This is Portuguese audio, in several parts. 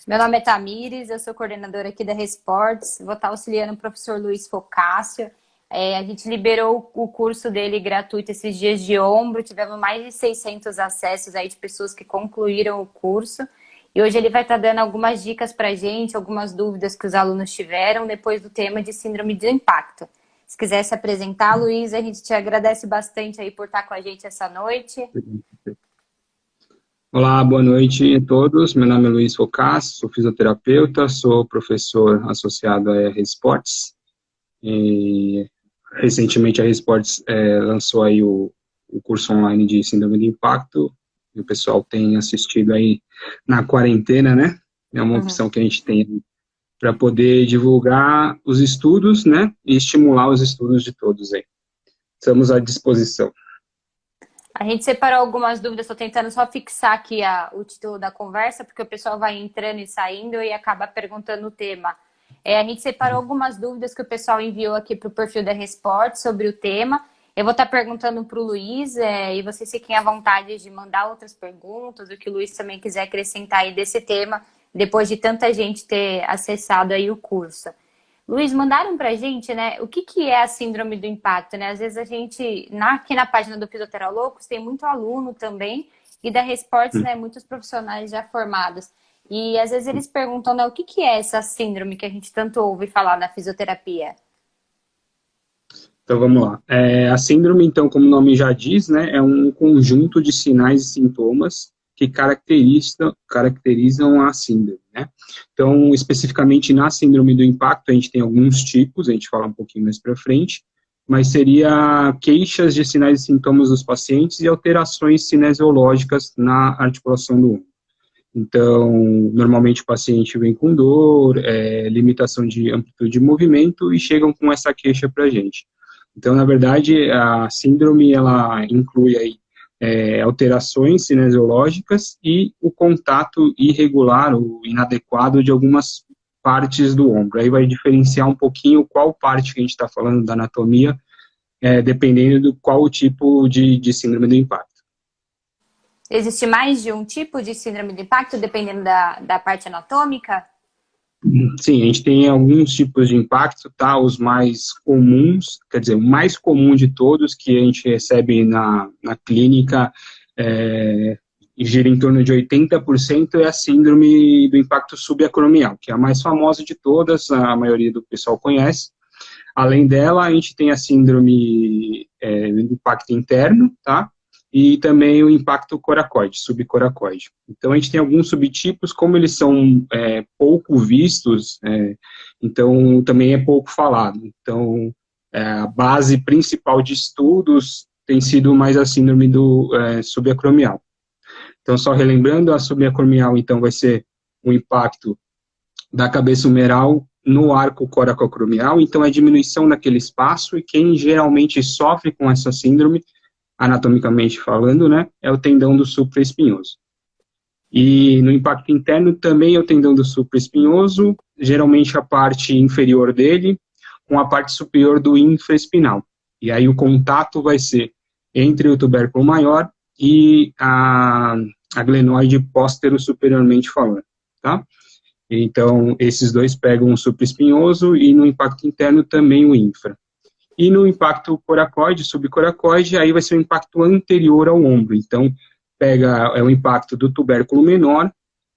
Meu nome é Tamires, eu sou coordenadora aqui da Resports, vou estar auxiliando o professor Luiz Focácio. A gente liberou o curso dele gratuito esses dias de ombro, tivemos mais de 600 acessos aí de pessoas que concluíram o curso. E hoje ele vai estar dando algumas dicas para a gente, algumas dúvidas que os alunos tiveram depois do tema de síndrome de impacto. Se quiser se apresentar, Luiz, a gente te agradece bastante aí por estar com a gente essa noite. Olá, boa noite a todos. Meu nome é Luiz Focácio, sou fisioterapeuta, sou professor associado à Resports. E recentemente a Resports lançou aí o curso online de síndrome de impacto. E o pessoal tem assistido aí na quarentena, né? É uma opção que a gente tem para poder divulgar os estudos, né? E estimular os estudos de todos aí. Estamos à disposição. A gente separou algumas dúvidas, estou tentando só fixar aqui o título da conversa, porque o pessoal vai entrando e saindo e acaba perguntando o tema. A gente separou algumas dúvidas que o pessoal enviou aqui para o perfil da Resports sobre o tema. Eu vou estar perguntando para o Luiz, e vocês fiquem à vontade de mandar outras perguntas, o que o Luiz também quiser acrescentar aí desse tema, depois de tanta gente ter acessado aí o curso. Luiz, mandaram pra gente, né, o que é a síndrome do impacto, né? Às vezes a gente, aqui na página do Fisioterapeutas, tem muito aluno também, e da Resports, né, muitos profissionais já formados. E às vezes eles perguntam, né, o que é essa síndrome que a gente tanto ouve falar na fisioterapia? Então, vamos lá. A síndrome, então, como o nome já diz, né, é um conjunto de sinais e sintomas que caracterizam a síndrome, né? Então, especificamente na síndrome do impacto, a gente tem alguns tipos, a gente fala um pouquinho mais para frente, mas seria queixas de sinais e sintomas dos pacientes e alterações cinesiológicas na articulação do ombro. Então, normalmente o paciente vem com dor, limitação de amplitude de movimento e chegam com essa queixa para a gente. Então, na verdade, a síndrome, ela inclui aí alterações cinesiológicas e o contato irregular ou inadequado de algumas partes do ombro. Aí vai diferenciar um pouquinho qual parte que a gente está falando da anatomia, dependendo do qual tipo de síndrome do impacto. Existe mais de um tipo de síndrome de impacto, dependendo da parte anatômica? Sim, a gente tem alguns tipos de impacto, tá? Os mais comuns, quer dizer, o mais comum de todos que a gente recebe na clínica, gira em torno de 80%, é a síndrome do impacto subacromial, que é a mais famosa de todas, a maioria do pessoal conhece. Além dela, a gente tem a síndrome do impacto interno, tá? E também o impacto coracoide, subcoracoide. Então, a gente tem alguns subtipos, como eles são pouco vistos, então também é pouco falado. Então, a base principal de estudos tem sido mais a síndrome do subacromial. Então, só relembrando, a subacromial, então, vai ser o impacto da cabeça humeral no arco coracoacromial, então é a diminuição daquele espaço, e quem geralmente sofre com essa síndrome, anatomicamente falando, né, é o tendão do supraespinhoso. E no impacto interno também é o tendão do supraespinhoso, geralmente a parte inferior dele, com a parte superior do infraespinal. E aí o contato vai ser entre o tubérculo maior e a glenoide póstero superiormente falando, tá? Então, esses dois pegam o supraespinhoso e no impacto interno também o infra. E no impacto coracoide, subcoracoide, aí vai ser o impacto anterior ao ombro. Então, pega o impacto do tubérculo menor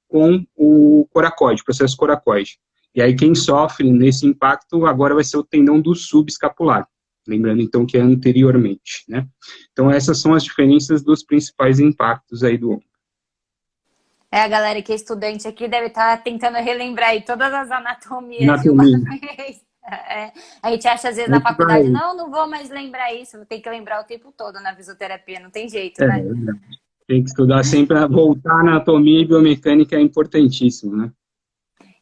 com o coracoide, processo coracoide. E aí quem sofre nesse impacto agora vai ser o tendão do subescapular. Lembrando, então, que é anteriormente, né? Então, essas são as diferenças dos principais impactos aí do ombro. A galera que é estudante aqui deve estar tentando relembrar aí todas as anatomias de uma vez. A gente acha, às vezes, na faculdade, não vou mais lembrar isso, vou ter que lembrar o tempo todo na fisioterapia, não tem jeito, né? Tem que estudar sempre, voltar na anatomia e biomecânica é importantíssimo, né?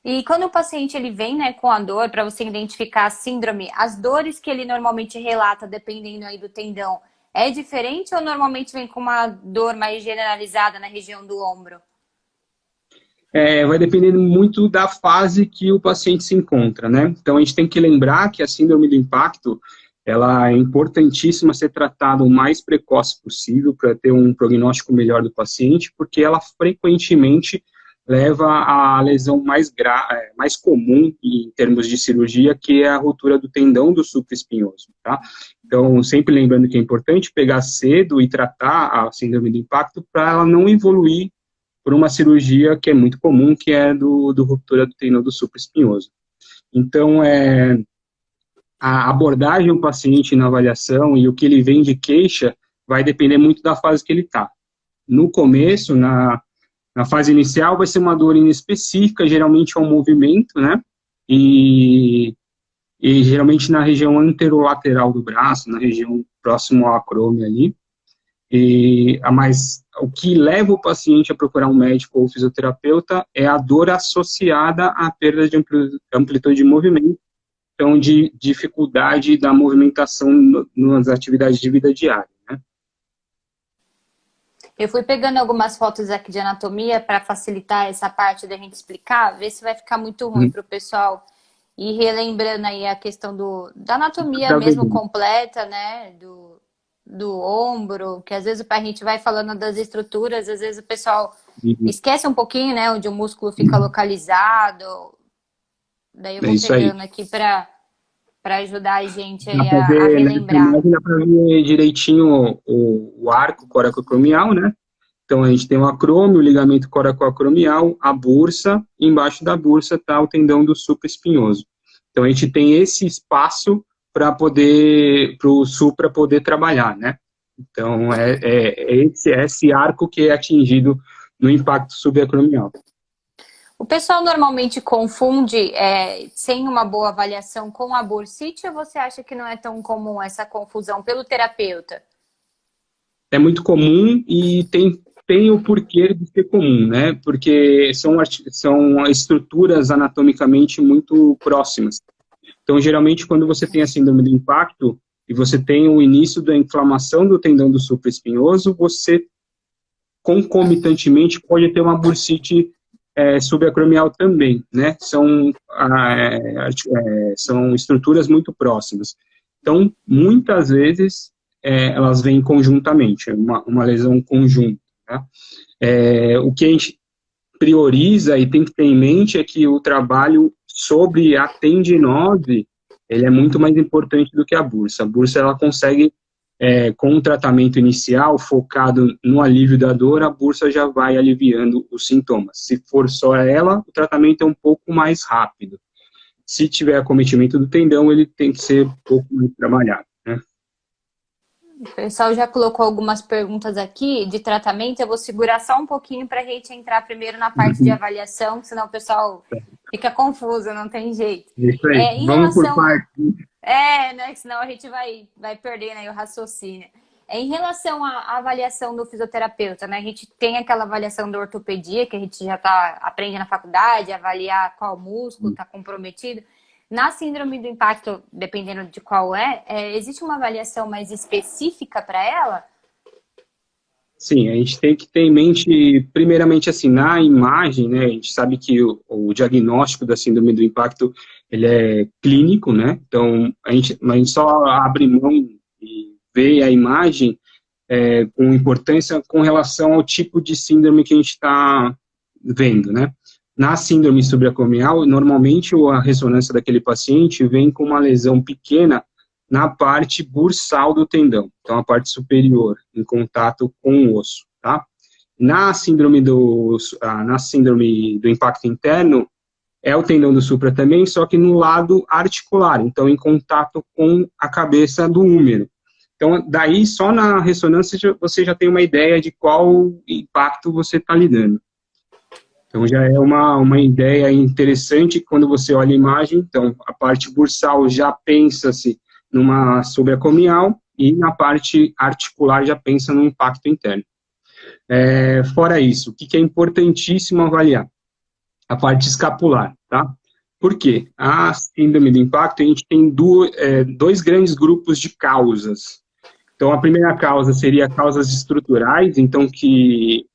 E quando o paciente ele vem, né, com a dor, para você identificar a síndrome, as dores que ele normalmente relata, dependendo aí do tendão, é diferente ou normalmente vem com uma dor mais generalizada na região do ombro? Vai dependendo muito da fase que o paciente se encontra, né? Então, a gente tem que lembrar que a síndrome do impacto, ela é importantíssima ser tratada o mais precoce possível para ter um prognóstico melhor do paciente, porque ela frequentemente leva à lesão mais comum em termos de cirurgia, que é a ruptura do tendão do supraespinhoso, tá? Então, sempre lembrando que é importante pegar cedo e tratar a síndrome do impacto para ela não evoluir por uma cirurgia que é muito comum, que é do ruptura do tendão do supraespinhoso. Então, a abordagem do paciente na avaliação e o que ele vem de queixa vai depender muito da fase que ele está. No começo, na fase inicial, vai ser uma dor inespecífica, geralmente é um movimento, né? E geralmente na região anterolateral do braço, na região próximo ao acrômio ali. Mas o que leva o paciente a procurar um médico ou fisioterapeuta é a dor associada à perda de amplitude de movimento, então de dificuldade da movimentação nas atividades de vida diária, né? Eu fui pegando algumas fotos aqui de anatomia para facilitar essa parte da gente explicar, ver se vai ficar muito ruim para o pessoal ir relembrando aí a questão da anatomia mesmo completa, né, do ombro, que às vezes a gente vai falando das estruturas, às vezes o pessoal esquece um pouquinho, né, onde o músculo fica localizado. Daí eu vou pegando aqui para ajudar a gente a relembrar. Dá para ver direitinho o arco coracoacromial, né? Então a gente tem o acrômio, o ligamento coracoacromial, a bursa, e embaixo da bursa está o tendão do supraespinhoso. Então a gente tem esse espaço para o supra poder trabalhar, né? Então esse arco que é atingido no impacto subacromial. O pessoal normalmente confunde sem uma boa avaliação com a bursite, ou você acha que não é tão comum essa confusão pelo terapeuta? É muito comum e tem o porquê de ser comum, né? Porque são estruturas anatomicamente muito próximas. Então, geralmente, quando você tem a síndrome do impacto e você tem o início da inflamação do tendão do supraespinhoso, você concomitantemente pode ter uma bursite subacromial também, né? São estruturas muito próximas. Então, muitas vezes, elas vêm conjuntamente, uma lesão conjunta, tá? O que a gente prioriza e tem que ter em mente é que o trabalho sobre a tendinose, ele é muito mais importante do que a bursa. A bursa, ela consegue, com um tratamento inicial focado no alívio da dor, a bursa já vai aliviando os sintomas. Se for só ela, o tratamento é um pouco mais rápido. Se tiver acometimento do tendão, ele tem que ser um pouco mais trabalhado, né? O pessoal já colocou algumas perguntas aqui de tratamento. Eu vou segurar só um pouquinho para a gente entrar primeiro na parte de avaliação, senão o pessoal fica confuso, não tem jeito. Isso aí, vamos por parte. Né? Senão a gente vai perdendo aí o raciocínio. Em relação à avaliação do fisioterapeuta, né? A gente tem aquela avaliação da ortopedia, que a gente já aprende na faculdade, avaliar qual músculo está comprometido. Na síndrome do impacto, dependendo de qual existe uma avaliação mais específica para ela? Sim, a gente tem que ter em mente, primeiramente, assim, na imagem, né, a gente sabe que o diagnóstico da síndrome do impacto, ele é clínico, né, então a gente só abre mão e vê a imagem com importância com relação ao tipo de síndrome que a gente está vendo, né. Na síndrome subacromial, normalmente a ressonância daquele paciente vem com uma lesão pequena na parte bursal do tendão, então a parte superior, em contato com o osso, tá? Na síndrome do impacto interno, é o tendão do supra também, só que no lado articular, então em contato com a cabeça do húmero. Então, daí, só na ressonância, você já tem uma ideia de qual impacto você está lidando. Então, já é uma ideia interessante quando você olha a imagem. Então, a parte bursal já pensa-se numa subacromial e na parte articular já pensa no impacto interno. Fora isso, o que é importantíssimo avaliar? A parte escapular, tá? Por quê? A síndrome do impacto, a gente tem dois grandes grupos de causas. Então, a primeira causa seria causas estruturais, então que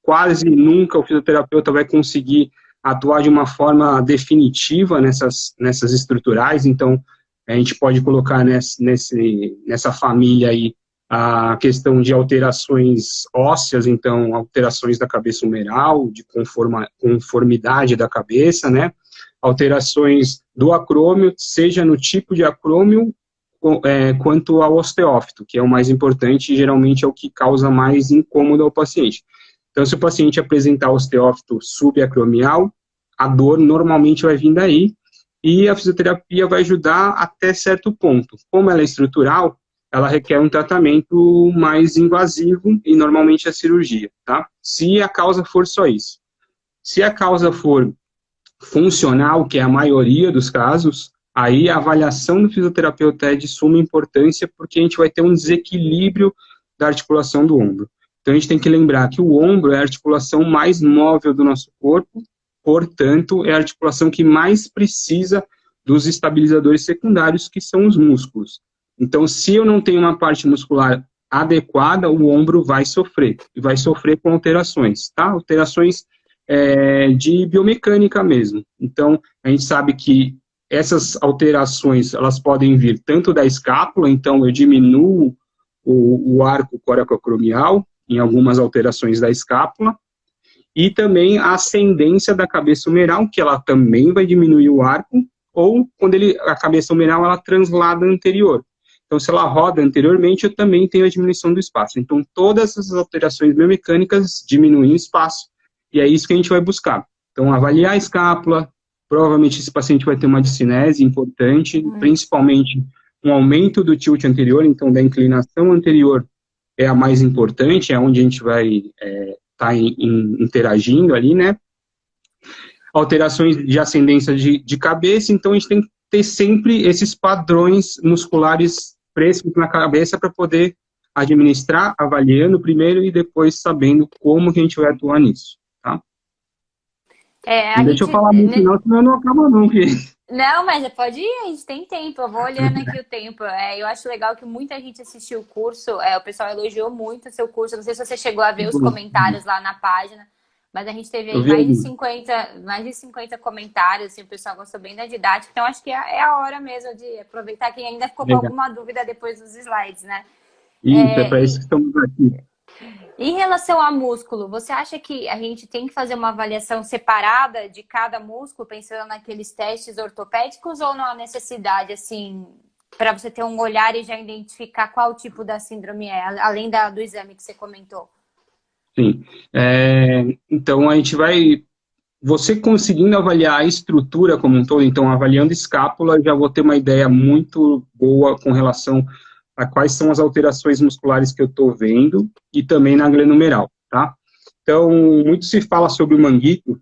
quase nunca o fisioterapeuta vai conseguir atuar de uma forma definitiva nessas estruturais, então a gente pode colocar nessa família aí a questão de alterações ósseas, então, alterações da cabeça humeral, de conformidade da cabeça, né? Alterações do acrômio, seja no tipo de acrômio, quanto ao osteófito, que é o mais importante e geralmente é o que causa mais incômodo ao paciente. Então, se o paciente apresentar osteófito subacromial, a dor normalmente vai vir daí, e a fisioterapia vai ajudar até certo ponto. Como ela é estrutural, ela requer um tratamento mais invasivo e normalmente a cirurgia, tá? Se a causa for só isso. Se a causa for funcional, que é a maioria dos casos, aí a avaliação do fisioterapeuta é de suma importância, porque a gente vai ter um desequilíbrio da articulação do ombro. Então a gente tem que lembrar que o ombro é a articulação mais móvel do nosso corpo, portanto, é a articulação que mais precisa dos estabilizadores secundários, que são os músculos. Então, se eu não tenho uma parte muscular adequada, o ombro vai sofrer, e vai sofrer com alterações, tá? Alterações de biomecânica mesmo. Então, a gente sabe que essas alterações, elas podem vir tanto da escápula, então eu diminuo o arco coracoacromial, em algumas alterações da escápula, e também a ascendência da cabeça humeral, que ela também vai diminuir o arco, ou quando a cabeça humeral, ela translada anterior. Então, se ela roda anteriormente, eu também tenho a diminuição do espaço. Então, todas essas alterações biomecânicas diminuem o espaço, e é isso que a gente vai buscar. Então, avaliar a escápula, provavelmente esse paciente vai ter uma discinese importante, principalmente um aumento do tilt anterior, então da inclinação anterior é a mais importante, é onde a gente vai estar interagindo ali, né? Alterações de ascendência de cabeça, então a gente tem que ter sempre esses padrões musculares frescos na cabeça para poder administrar, avaliando primeiro e depois sabendo como que a gente vai atuar nisso, tá? Deixa eu falar no final, senão não acaba não, filho. Não, mas pode ir, a gente tem tempo, eu vou olhando aqui o tempo. Eu acho legal que muita gente assistiu o curso, o pessoal elogiou muito o seu curso, não sei se você chegou a ver os comentários lá na página, mas a gente teve aí mais de 50 comentários, assim, o pessoal gostou bem da didática, então acho que é a hora mesmo de aproveitar quem ainda ficou com alguma dúvida depois dos slides, né? Isso, é para isso que estamos aqui. Em relação a músculo, você acha que a gente tem que fazer uma avaliação separada de cada músculo, pensando naqueles testes ortopédicos, ou não há necessidade, assim, para você ter um olhar e já identificar qual tipo da síndrome é, além do exame que você comentou? Sim. Então, a gente vai... Você conseguindo avaliar a estrutura como um todo, então, avaliando escápula, já vou ter uma ideia muito boa com relação a quais são as alterações musculares que eu estou vendo, e também na glenomeral, tá? Então, muito se fala sobre o manguito,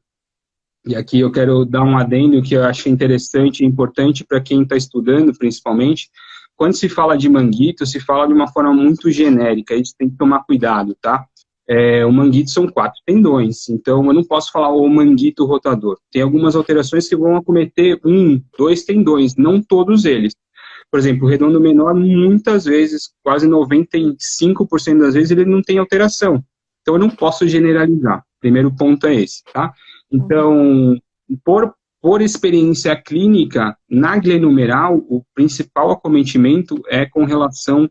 e aqui eu quero dar um adendo que eu acho interessante e importante para quem está estudando, principalmente. Quando se fala de manguito, se fala de uma forma muito genérica, a gente tem que tomar cuidado, tá? O manguito são 4 tendões, então eu não posso falar o manguito rotador. Tem algumas alterações que vão acometer 1, 2 tendões, não todos eles. Por exemplo, o redondo menor, muitas vezes, quase 95% das vezes, ele não tem alteração. Então, eu não posso generalizar. Primeiro ponto é esse, tá? Então, por experiência clínica, na glenomeral, o principal acometimento é com relação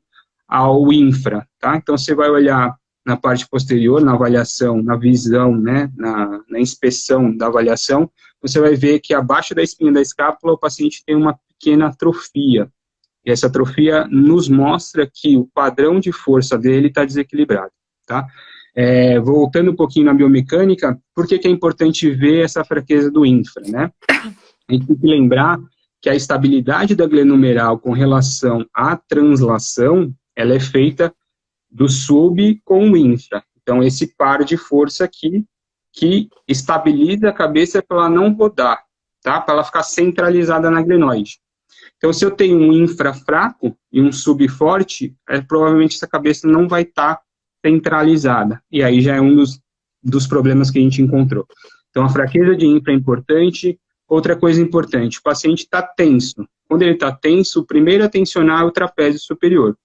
ao infra, tá? Então, você vai olhar na parte posterior, na avaliação, na visão, né, na inspeção da avaliação, você vai ver que abaixo da espinha da escápula, o paciente tem uma pequena atrofia. E essa atrofia nos mostra que o padrão de força dele está desequilibrado, tá? Voltando um pouquinho na biomecânica, por que é importante ver essa fraqueza do infra, né? A gente tem que lembrar que a estabilidade da glenomeral com relação à translação, ela é feita do sub com o infra. Então, esse par de força aqui, que estabiliza a cabeça para ela não rodar, tá? Para ela ficar centralizada na glenoide. Então, se eu tenho um infra fraco e um sub forte, provavelmente essa cabeça não vai estar centralizada. E aí já é um dos problemas que a gente encontrou. Então, a fraqueza de infra é importante. Outra coisa importante, o paciente está tenso. Quando ele está tenso, o primeiro a tensionar é o trapézio superior.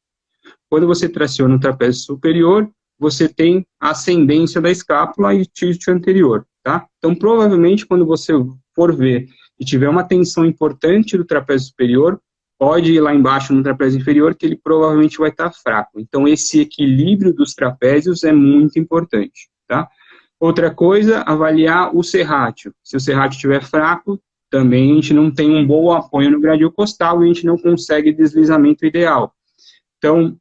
Quando você traciona o trapézio superior, você tem a ascendência da escápula e tilt anterior, tá? Então, provavelmente, quando você for ver e tiver uma tensão importante do trapézio superior, pode ir lá embaixo no trapézio inferior, que ele provavelmente vai estar fraco. Então, esse equilíbrio dos trapézios é muito importante, tá? Outra coisa, avaliar o serrátil. Se o serrátil estiver fraco, também a gente não tem um bom apoio no gradil costal e a gente não consegue deslizamento ideal. Então,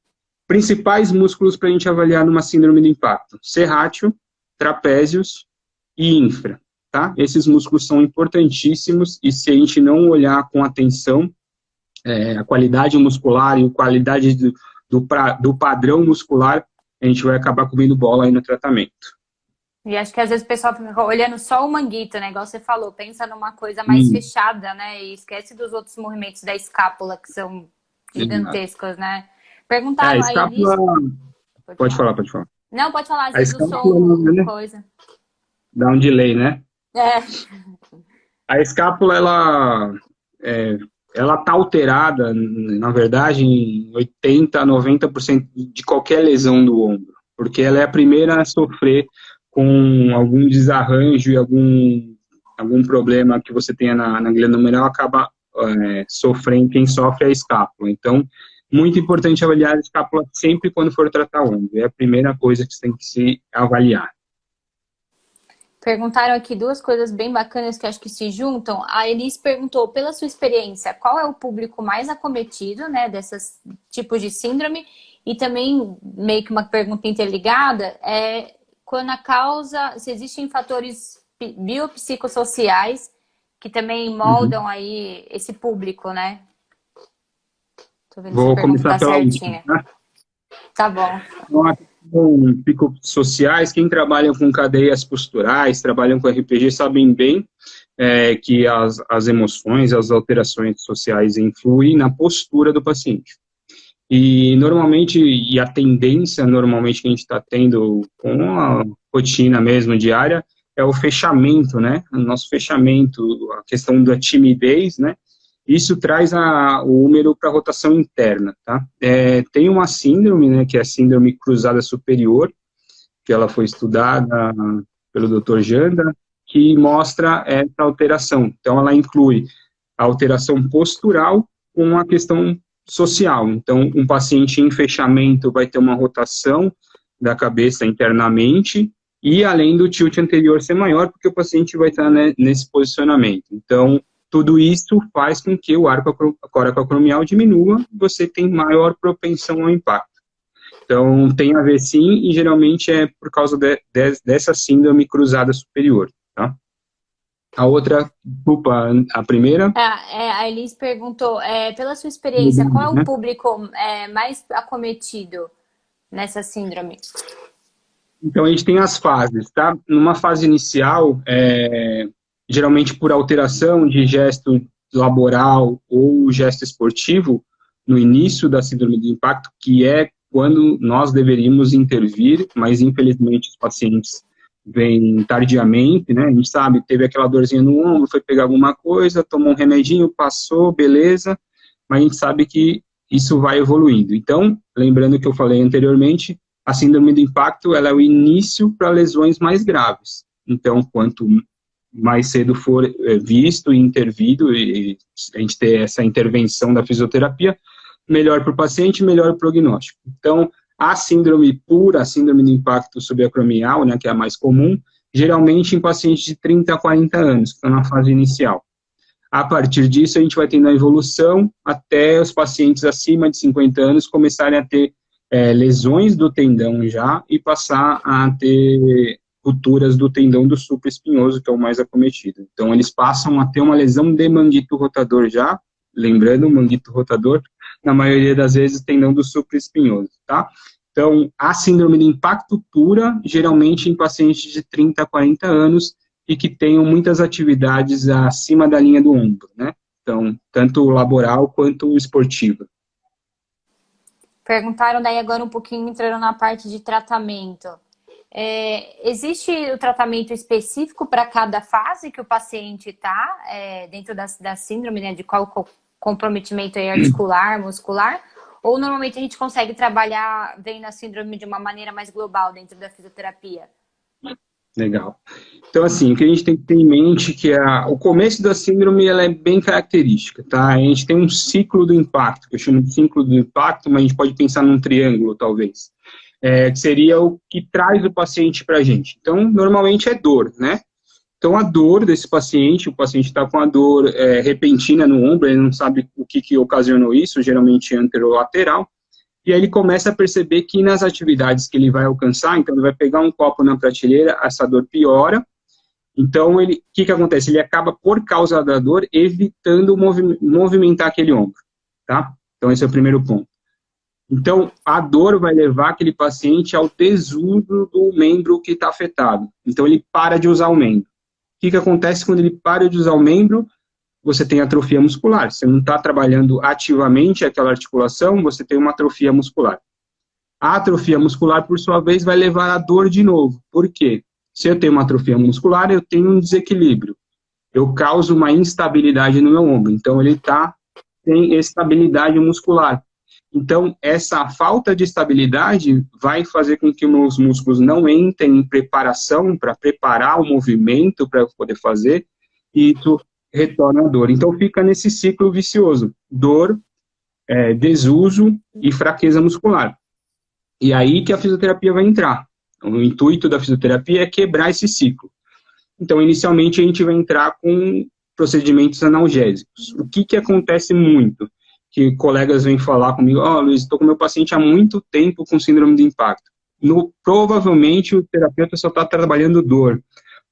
principais músculos para a gente avaliar numa síndrome do impacto: serrátil, trapézios e infra, tá? Esses músculos são importantíssimos e se a gente não olhar com atenção, a qualidade muscular e a qualidade do padrão muscular, a gente vai acabar comendo bola aí no tratamento. E acho que às vezes o pessoal fica olhando só o manguito, né? Igual você falou, pensa numa coisa mais fechada, né? E esquece dos outros movimentos da escápula, que são gigantescos, né? A Perguntaram aí escápula... nisso... Pode falar, pode falar. Não, pode falar, às A vezes o escápula, som, né, coisa. dá um delay, né? É. A escápula, ela tá alterada, na verdade, em 80% a 90% de qualquer lesão do ombro, porque ela é a primeira a sofrer com algum desarranjo e algum problema que você tenha na glândula humeral, acaba sofrendo, quem sofre é a escápula. Então, muito importante avaliar a escápula sempre quando for tratar o ombro, é a primeira coisa que você tem que se avaliar. Perguntaram aqui duas coisas bem bacanas que acho que se juntam. A Elis perguntou, pela sua experiência, qual é o público mais acometido, né, desses tipos de síndrome? E também, meio que uma pergunta interligada, quando a causa, se existem fatores biopsicossociais que também moldam aí esse público, né? Tô vendo se a Vou pergunta começar tá pela certinha. última, né? Tá bom. Com psicossociais, quem trabalha com cadeias posturais, trabalham com RPG, sabem bem que as emoções, as alterações sociais influem na postura do paciente. E normalmente, e a tendência normalmente que a gente está tendo com a rotina mesmo diária, é o fechamento, né? O nosso fechamento, a questão da timidez, né? Isso traz o húmero para a rotação interna, tá? Tem uma síndrome, né, que é a síndrome cruzada superior, que ela foi estudada pelo Dr. Janda, que mostra essa alteração. Então, ela inclui a alteração postural com a questão social. Então, um paciente em fechamento vai ter uma rotação da cabeça internamente e além do tilt anterior ser maior, porque o paciente vai estar, né, nesse posicionamento. Então, tudo isso faz com que o arco coracoacromial diminua e você tem maior propensão ao impacto. Então, tem a ver sim, e geralmente é por causa dessa síndrome cruzada superior, tá? A outra, desculpa, a primeira... A Elis perguntou, pela sua experiência, qual é o público mais acometido nessa síndrome? Então, a gente tem as fases, tá? Numa fase inicial, geralmente por alteração de gesto laboral ou gesto esportivo, no início da síndrome do impacto, que é quando nós deveríamos intervir, mas infelizmente os pacientes vêm tardiamente, né? A gente sabe, teve aquela dorzinha no ombro, foi pegar alguma coisa, tomou um remedinho, passou, beleza, mas a gente sabe que isso vai evoluindo. Então, lembrando que eu falei anteriormente, a síndrome do impacto, ela é o início para lesões mais graves. Então, quanto mais cedo for visto e intervido, e a gente ter essa intervenção da fisioterapia, melhor para o paciente, melhor o prognóstico. Então, a síndrome pura, a síndrome do impacto subacromial, né, que é a mais comum, geralmente em pacientes de 30 a 40 anos, que estão na fase inicial. A partir disso, a gente vai tendo a evolução até os pacientes acima de 50 anos começarem a ter lesões do tendão já e passar a ter rupturas do tendão do supraespinhoso, que é o mais acometido. Então, eles passam a ter uma lesão de manguito rotador já, lembrando, o manguito rotador, na maioria das vezes, tendão do supraespinhoso, tá? Então, a síndrome de impacto pura, geralmente em pacientes de 30 a 40 anos e que tenham muitas atividades acima da linha do ombro, né? Então, tanto laboral quanto esportiva. Perguntaram daí agora um pouquinho, entrando na parte de tratamento. Existe o tratamento específico para cada fase que o paciente está dentro da síndrome, né, de qual comprometimento articular, muscular, ou normalmente a gente consegue trabalhar vendo a síndrome de uma maneira mais global dentro da fisioterapia? Legal. Então, assim, o que a gente tem que ter em mente é que o começo da síndrome ela é bem característica, tá? A gente tem um ciclo do impacto, que eu chamo de ciclo do impacto, mas a gente pode pensar num triângulo, talvez, que seria o que traz o paciente para a gente. Então, normalmente é dor, né? Então, a dor desse paciente, o paciente está com a dor repentina no ombro, ele não sabe o que ocasionou isso, geralmente é anterolateral, e aí ele começa a perceber que nas atividades que ele vai alcançar, então ele vai pegar um copo na prateleira, essa dor piora, então o que acontece? Ele acaba, por causa da dor, evitando movimentar aquele ombro, tá? Então esse é o primeiro ponto. Então, a dor vai levar aquele paciente ao desuso do membro que está afetado. Então, ele para de usar o membro. O que acontece quando ele para de usar o membro? Você tem atrofia muscular. Você não está trabalhando ativamente aquela articulação, você tem uma atrofia muscular. A atrofia muscular, por sua vez, vai levar à dor de novo. Por quê? Se eu tenho uma atrofia muscular, eu tenho um desequilíbrio. Eu causo uma instabilidade no meu ombro. Então, ele tem estabilidade muscular. Então, essa falta de estabilidade vai fazer com que meus músculos não entrem em preparação para preparar o movimento para eu poder fazer, e isso retorna a dor. Então, fica nesse ciclo vicioso. Dor, desuso e fraqueza muscular. E aí que a fisioterapia vai entrar. O intuito da fisioterapia é quebrar esse ciclo. Então, inicialmente, a gente vai entrar com procedimentos analgésicos. O que acontece muito? Que colegas vêm falar comigo, Luiz, estou com meu paciente há muito tempo com síndrome de impacto. Provavelmente o terapeuta só está trabalhando dor,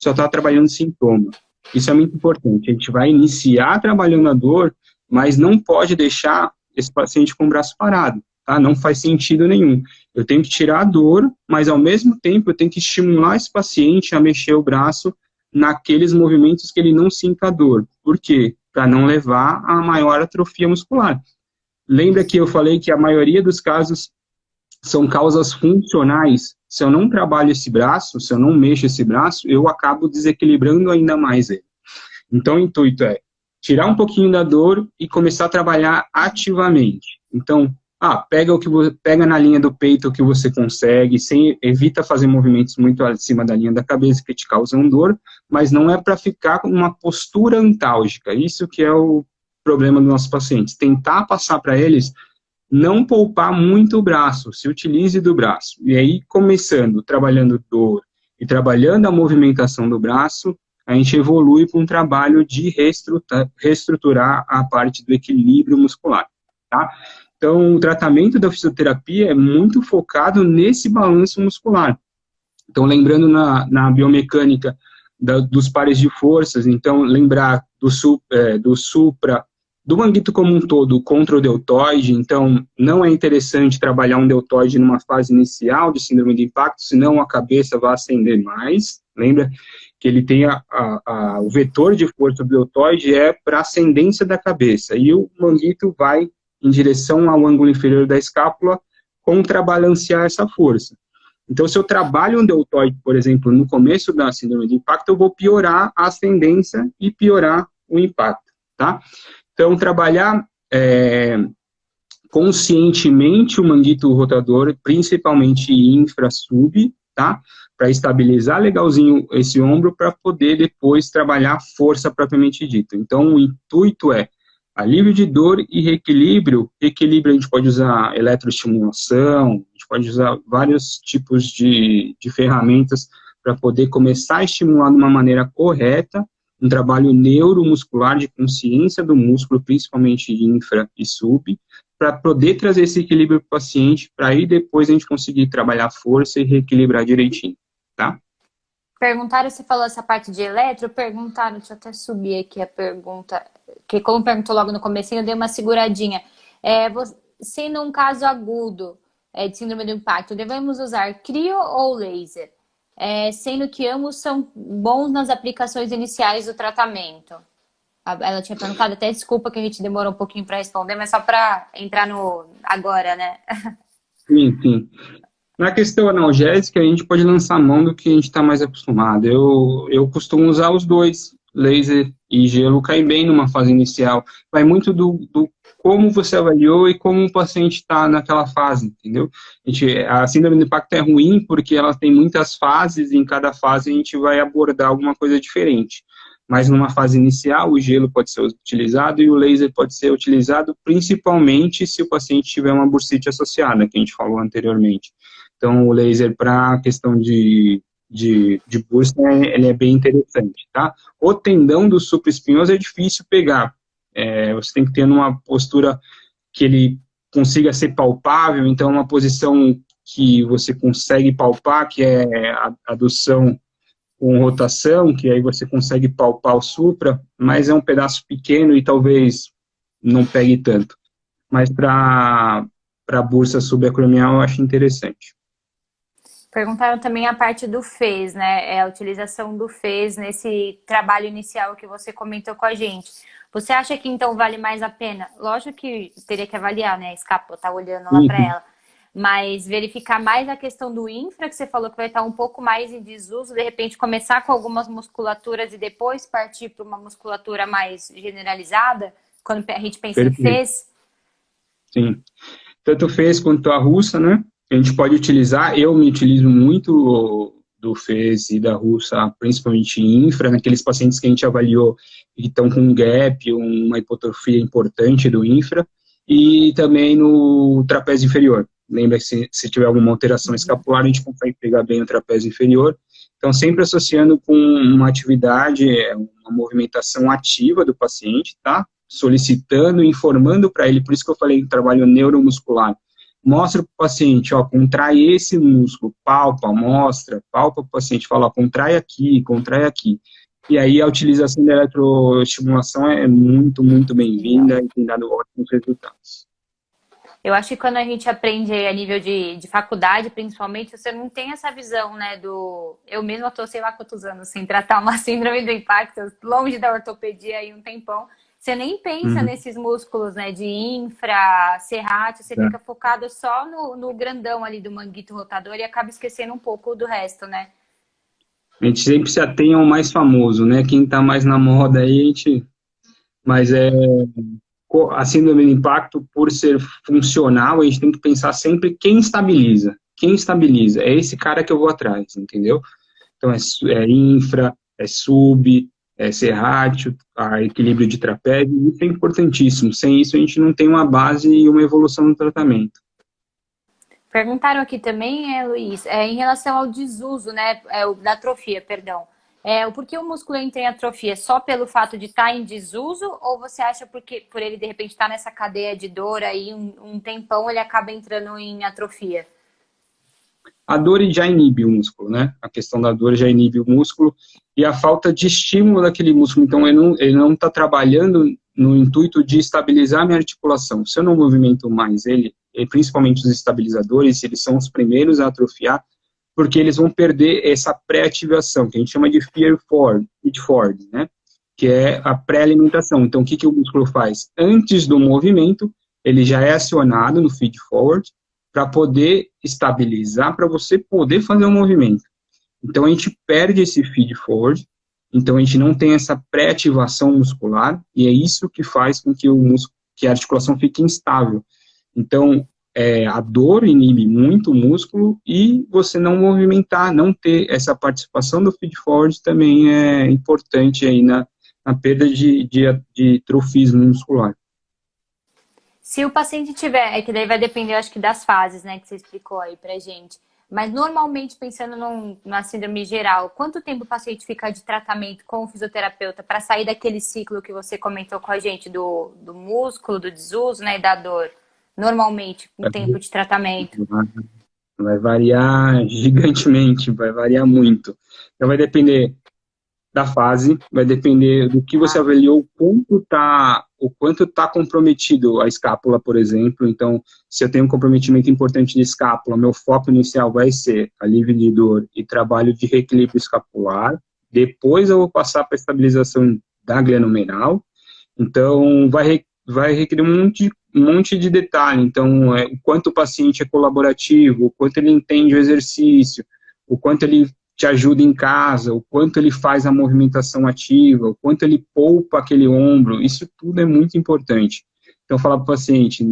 só está trabalhando sintoma. Isso é muito importante. A gente vai iniciar trabalhando a dor, mas não pode deixar esse paciente com o braço parado, tá? Não faz sentido nenhum. Eu tenho que tirar a dor, mas ao mesmo tempo eu tenho que estimular esse paciente a mexer o braço naqueles movimentos que ele não sinta dor. Por quê? Para não levar a maior atrofia muscular. Lembra que eu falei que a maioria dos casos são causas funcionais? Se eu não trabalho esse braço, se eu não mexo esse braço, eu acabo desequilibrando ainda mais ele. Então, o intuito é tirar um pouquinho da dor e começar a trabalhar ativamente. Então, pega na linha do peito o que você consegue, evita fazer movimentos muito acima da linha da cabeça que te causam dor, mas não é para ficar com uma postura antálgica. Isso que é o problema dos nossos pacientes. Tentar passar para eles não poupar muito o braço, se utilize do braço. E aí, trabalhando dor e trabalhando a movimentação do braço, a gente evolui para um trabalho de reestruturar a parte do equilíbrio muscular, tá? Então, o tratamento da fisioterapia é muito focado nesse balanço muscular. Então, lembrando na biomecânica dos pares de forças, então, lembrar do supra, do manguito como um todo contra o deltoide. Então, não é interessante trabalhar um deltoide numa fase inicial de síndrome de impacto, senão a cabeça vai ascender mais. Lembra que ele tem o vetor de força do deltoide para ascendência da cabeça, e o manguito vai em direção ao ângulo inferior da escápula, contrabalancear essa força. Então, se eu trabalho um deltoide, por exemplo, no começo da síndrome de impacto, eu vou piorar a ascendência e piorar o impacto, tá? Então, trabalhar conscientemente o manguito rotador, principalmente infra-sub, tá? Para estabilizar legalzinho esse ombro, para poder depois trabalhar a força propriamente dita. Então, o intuito é alívio de dor e reequilíbrio. Equilíbrio a gente pode usar eletroestimulação, a gente pode usar vários tipos de ferramentas para poder começar a estimular de uma maneira correta, um trabalho neuromuscular de consciência do músculo, principalmente de infra e sub, para poder trazer esse equilíbrio para o paciente, para aí depois a gente conseguir trabalhar força e reequilibrar direitinho, tá? Perguntaram, você falou essa parte de eletro, perguntaram, deixa eu até subir aqui a pergunta, que como perguntou logo no comecinho, eu dei uma seguradinha. Se num caso agudo de síndrome do impacto, devemos usar crio ou laser? Sendo que ambos são bons nas aplicações iniciais do tratamento. Ela tinha perguntado, até desculpa que a gente demorou um pouquinho para responder, mas só para entrar no agora, né? Sim, sim. Na questão analgésica, a gente pode lançar a mão do que a gente está mais acostumado. Eu costumo usar os dois, laser e gelo cai bem numa fase inicial. Vai muito do como você avaliou e como o paciente está naquela fase, entendeu? A síndrome do impacto é ruim porque ela tem muitas fases e em cada fase a gente vai abordar alguma coisa diferente. Mas numa fase inicial, o gelo pode ser utilizado e o laser pode ser utilizado principalmente se o paciente tiver uma bursite associada, que a gente falou anteriormente. Então, o laser para a questão de bursa, ele é bem interessante, tá? O tendão do supraespinhoso é difícil pegar. Você tem que ter uma postura que ele consiga ser palpável, então uma posição que você consegue palpar, que é a adução com rotação, que aí você consegue palpar o supra, mas é um pedaço pequeno e talvez não pegue tanto. Mas para a bursa subacromial eu acho interessante. Perguntaram também a parte do FES, né? A utilização do FES nesse trabalho inicial que você comentou com a gente. Você acha que então vale mais a pena? Lógico que teria que avaliar, né? A escápula, tá olhando lá para ela. Mas verificar mais a questão do infra, que você falou que vai estar um pouco mais em desuso, de repente começar com algumas musculaturas e depois partir para uma musculatura mais generalizada, quando a gente pensa em FES? Sim. Tanto o FES quanto a russa, né? A gente pode utilizar, eu me utilizo muito do FES e da russa, principalmente infra, naqueles pacientes que a gente avaliou que estão com um gap, uma hipotrofia importante do infra, e também no trapézio inferior. Lembra que se tiver alguma alteração escapular, a gente consegue pegar bem o trapézio inferior. Então, sempre associando com uma atividade, uma movimentação ativa do paciente, tá? Solicitando, informando para ele, por isso que eu falei do trabalho neuromuscular. Mostra para o paciente, ó, contrai esse músculo, palpa, mostra, palpa para o paciente, fala, ó, contrai aqui, contrai aqui. E aí a utilização da eletroestimulação é muito, muito bem-vinda e tem dado ótimos resultados. Eu acho que quando a gente aprende a nível de faculdade, principalmente, você não tem essa visão, né, do... Eu mesma estou, sei lá quantos anos, sem tratar uma síndrome do impacto, longe da ortopedia aí um tempão. Você nem pensa nesses músculos, né, de infra, serrátil, você fica focado só no grandão ali do manguito rotador e acaba esquecendo um pouco do resto, né? A gente sempre se atém ao mais famoso, né? Quem está mais na moda aí, a gente... Mas a síndrome do impacto, por ser funcional, a gente tem que pensar sempre quem estabiliza. Quem estabiliza? É esse cara que eu vou atrás, entendeu? Então, é infra, é sub, é serrátil, equilíbrio de trapézio, isso é importantíssimo. Sem isso, a gente não tem uma base e uma evolução no tratamento. Perguntaram aqui também, Luiz, em relação ao desuso, né, da atrofia, perdão. Por que o músculo entra em atrofia? Só pelo fato de estar em desuso? Ou você acha porque por ele, de repente, estar nessa cadeia de dor aí um tempão, ele acaba entrando em atrofia? A dor já inibe o músculo, né? A questão da dor já inibe o músculo e a falta de estímulo daquele músculo. Então, ele não está trabalhando no intuito de estabilizar a minha articulação. Se eu não movimento mais ele, e principalmente os estabilizadores, eles são os primeiros a atrofiar, porque eles vão perder essa pré-ativação, que a gente chama de feed-forward, né? Que é a pré-alimentação. Então, o que o músculo faz? Antes do movimento, ele já é acionado no feed-forward, para poder estabilizar, para você poder fazer o movimento. Então, a gente perde esse feed forward, então a gente não tem essa pré-ativação muscular, e é isso que faz com que a articulação fique instável. Então, a dor inibe muito o músculo, e você não movimentar, não ter essa participação do feed forward também é importante aí na perda de trofismo muscular. Se o paciente tiver, que daí vai depender, acho que das fases, né, que você explicou aí pra gente. Mas normalmente, pensando numa síndrome geral, quanto tempo o paciente fica de tratamento com o fisioterapeuta para sair daquele ciclo que você comentou com a gente do músculo, do desuso, né, e da dor? Normalmente, o tempo de tratamento. Vai variar gigantemente, vai variar muito. Então vai depender da fase, vai depender do que você avaliou, o quanto tá comprometido a escápula, por exemplo. Então, se eu tenho um comprometimento importante de escápula, meu foco inicial vai ser alívio de dor e trabalho de reequilíbrio escapular. Depois eu vou passar para a estabilização da glenomeral. Então, vai requerer um monte de detalhe. Então, o quanto o paciente é colaborativo, o quanto ele entende o exercício, o quanto ele te ajuda em casa, o quanto ele faz a movimentação ativa, o quanto ele poupa aquele ombro, isso tudo é muito importante. Então, falar para o paciente,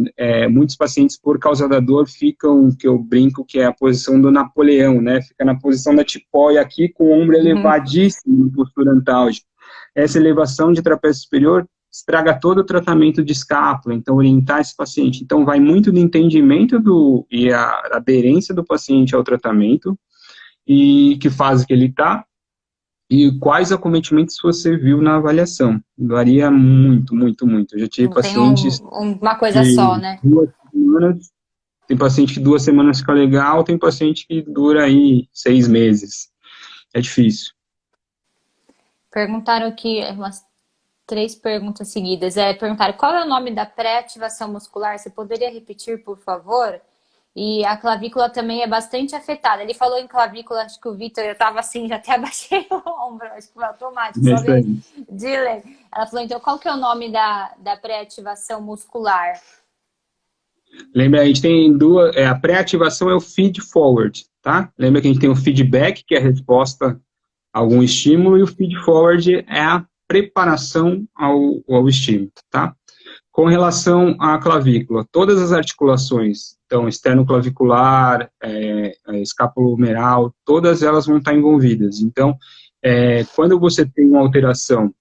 muitos pacientes, por causa da dor, ficam, que eu brinco, que é a posição do Napoleão, né? Fica na posição da tipóia aqui, com o ombro elevadíssimo na postura antálgica. Essa elevação de trapézio superior estraga todo o tratamento de escápula, então orientar esse paciente. Então, vai muito do entendimento e a aderência do paciente ao tratamento, e que fase que ele está, e quais acometimentos você viu na avaliação. Varia muito, muito, muito. Eu já tive Não pacientes tem uma coisa só, né? 2 semanas, tem paciente que 2 semanas fica legal, tem paciente que dura aí 6 meses. É difícil. Perguntaram aqui umas 3 perguntas seguidas. Perguntaram qual é o nome da pré-ativação muscular? Você poderia repetir, por favor? E a clavícula também é bastante afetada. Ele falou em clavícula, acho que o Vitor, eu tava assim, já até abaixei o ombro, acho que foi automático, só de ler. Ela falou, então, qual que é o nome da pré-ativação muscular? Lembra, a gente tem duas, a pré-ativação é o feed forward, tá? Lembra que a gente tem o feedback, que é a resposta a algum estímulo, e o feed forward é a preparação ao estímulo, tá? Com relação à clavícula, todas as articulações, então, externo-clavicular, escapulohumeral, todas elas vão estar envolvidas. Então, quando você tem uma alteração,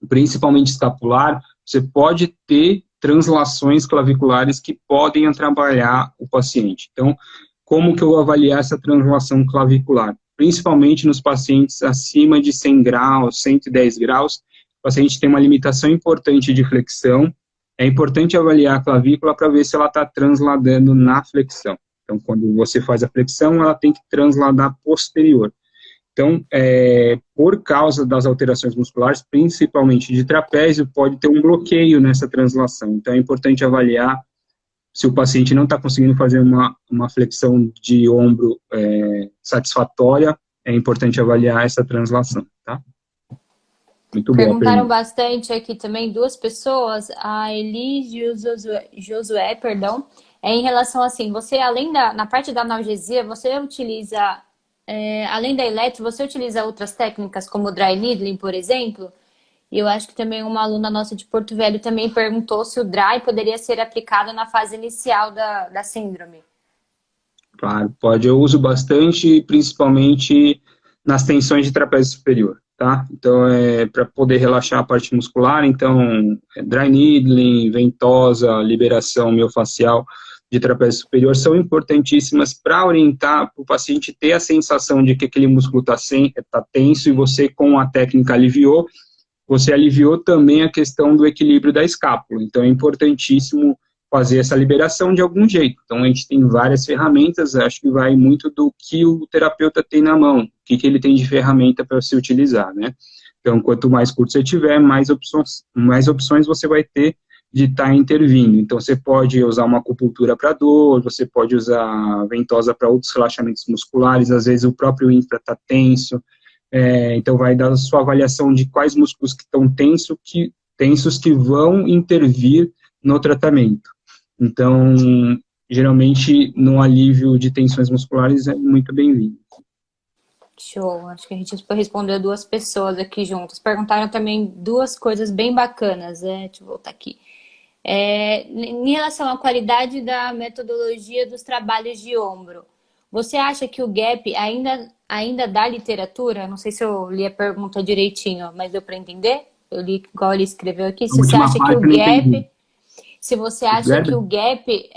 principalmente escapular, você pode ter translações claviculares que podem atrapalhar o paciente. Então, como que eu vou avaliar essa translação clavicular? Principalmente nos pacientes acima de 100 graus, 110 graus, o paciente tem uma limitação importante de flexão. É importante avaliar a clavícula para ver se ela está transladando na flexão. Então, quando você faz a flexão, ela tem que transladar posterior. Então, por causa das alterações musculares, principalmente de trapézio, pode ter um bloqueio nessa translação. Então, é importante avaliar se o paciente não está conseguindo fazer uma flexão de ombro satisfatória, é importante avaliar essa translação, tá? Muito boa. Perguntaram bastante aqui também 2 pessoas, a Elis Josué, perdão, em relação assim, você além na parte da analgesia, você utiliza, além da eletro, você utiliza outras técnicas como o dry needling, por exemplo? E eu acho que também uma aluna nossa de Porto Velho também perguntou se o dry poderia ser aplicado na fase inicial da síndrome. Claro, pode. Eu uso bastante, principalmente nas tensões de trapézio superior, tá? Então, para poder relaxar a parte muscular, então, dry needling, ventosa, liberação miofascial de trapézio superior são importantíssimas para orientar o paciente ter a sensação de que aquele músculo está tenso e você, com a técnica, aliviou. Você aliviou também a questão do equilíbrio da escápula. Então, é importantíssimo fazer essa liberação de algum jeito. Então, a gente tem várias ferramentas, acho que vai muito do que o terapeuta tem na mão, o que ele tem de ferramenta para se utilizar, né? Então, quanto mais curto você tiver, mais opções você vai ter de estar intervindo. Então, você pode usar uma acupuntura para dor, você pode usar ventosa para outros relaxamentos musculares, às vezes o próprio infra está tenso, então vai dar a sua avaliação de quais músculos que estão tensos que vão intervir no tratamento. Então, geralmente, no alívio de tensões musculares é muito bem-vindo. Show, acho que a gente respondeu 2 pessoas aqui juntas. Perguntaram também 2 coisas bem bacanas, deixa eu voltar aqui. Em relação à qualidade da metodologia dos trabalhos de ombro, você acha que o gap ainda dá literatura? Não sei se eu li a pergunta direitinho, mas deu para entender? Eu li igual ele escreveu aqui. Se você acha que o gap... Se você acha que o gap